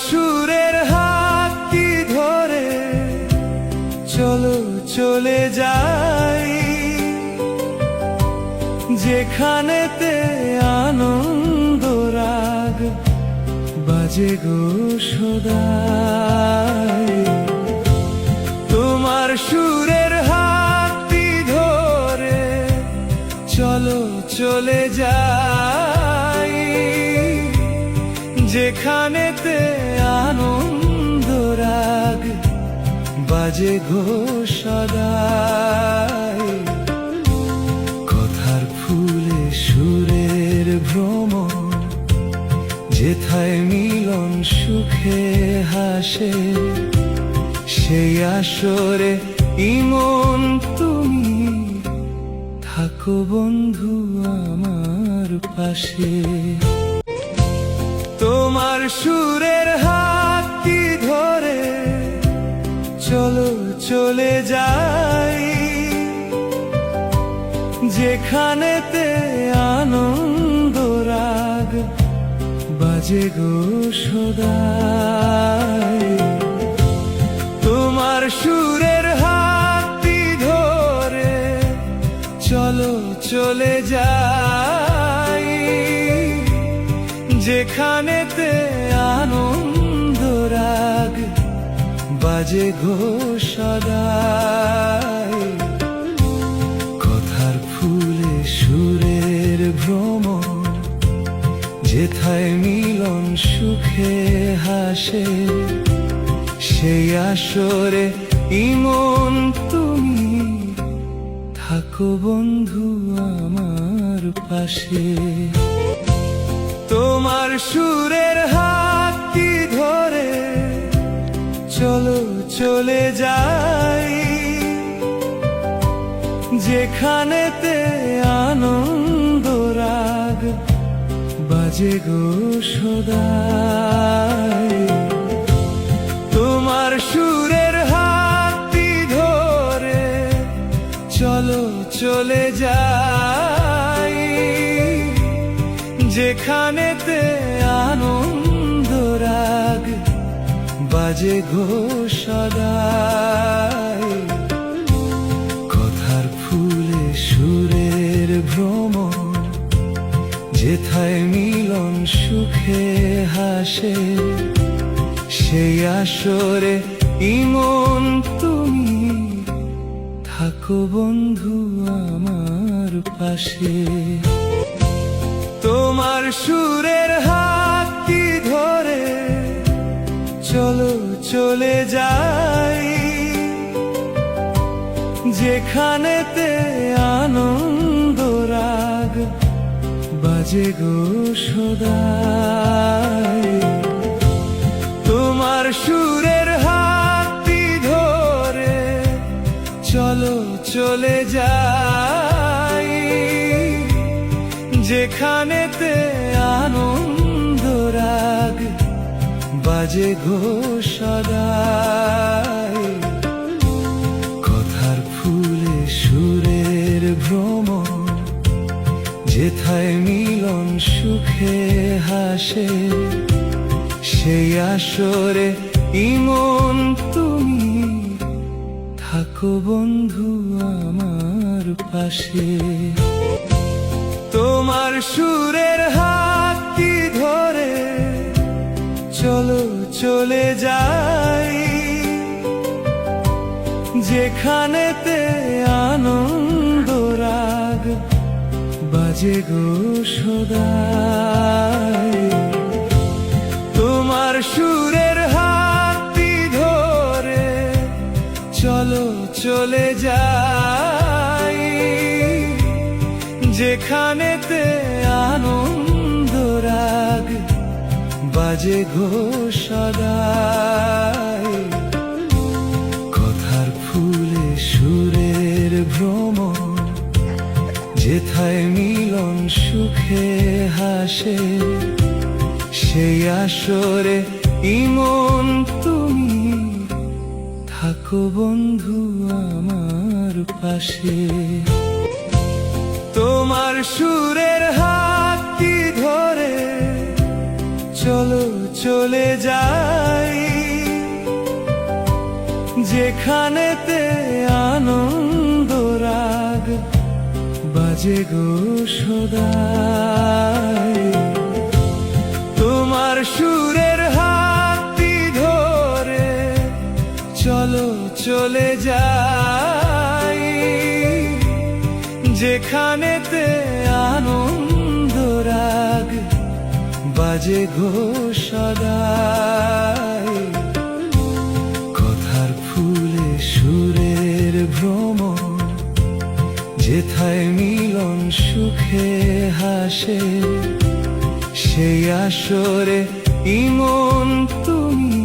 সুরের হাতটি ধরে চলো চলে যাই, যেখানেতে আনন্দ রাগ বাজে গো সদাই। তোমার সুরের হাতটি ধরে চলো চলে যাই, যেখানেতে আনন্দ রাগ বাজে গো সদাই। কথার ফুলে সুরের ভ্রমণ, যেথায় মিলন সুখে হাসে, সেই আসরে ইমন তুমি থাকো বন্ধু আমার পাশে। তোমার সুরের হাতটি ধরে চলো চলে যাই, যেখানেতে আনন্দ রাগ বাজে গো সদাই। তোমার সুরের হাতটি ধরে চলো চলে যাই, যেখানেতে আনন্দ রাগ বাজে গো সদাই। কথার ফুলে সুরের ভ্রমণ, যেথায় মিলন সুখে হাসে, সেই আসরে ইমন তুমি থাকো বন্ধু আমার পাশে। তোমার সুরের হাতটি ধরে চলো চলে যাই, যেখানেতে আনন্দ রাগ বাজে গো সদাই। তোমার সুরের হাতটি ধরে চলো চলে যাই, যেখানেতে আনন্দ রাগ বাজে গো সদাই। কথার ফুলে সুরের ভ্রমণ, যেথায় মিলন সুখে হাসে, সেই আসরে ইমন তুমি থাকো বন্ধু আমার পাশে। তোমার সুরের হাতটি ধরে চলো চলে যাই, যেখানেতে আনন্দ রাগ বাজে গো সদাই। তোমার সুরের হাতটি ধরে চলো চলে যাই, যেখানেতে আনন্দ রাগ বাজে গো সদাই। কথার ফুলে সুরের ভ্রমণ, যেথায় মিলন সুখে হাসে, সেই আসরে ইমন তুমি থাকো বন্ধু আমার পাশে। তোমার সুরের হাতটি ধরে চলো চলে যাই, যেখানেতে আনন্দ রাগ বাজে গো সদাই। তোমার সুরের হাতটি ধরে চলো চলে যাই, যেখানেতে আনন্দ রাগ বাজে গো সদাই। কথার ফুলে সুরের ভ্রমণ, যেথায় মিলন সুখে হাসে, সেই আসরে ইমন তুমি থাকো বন্ধু আমার পাশে। তোমার সুরের হাতটি ধরে চলো চলে যাই যেখানেতে আনন্দ রাগ বাজে গো সদাই। তোমার সুরের হাতটি ধরে চলো চলে যাই যেখানেতে আনন্দ রাগ বাজে গো সদাই। কথার ফুলে সুরের ভ্রমণ যেথায় মিলন সুখে হাসে সেই আসরে ইমন তুমি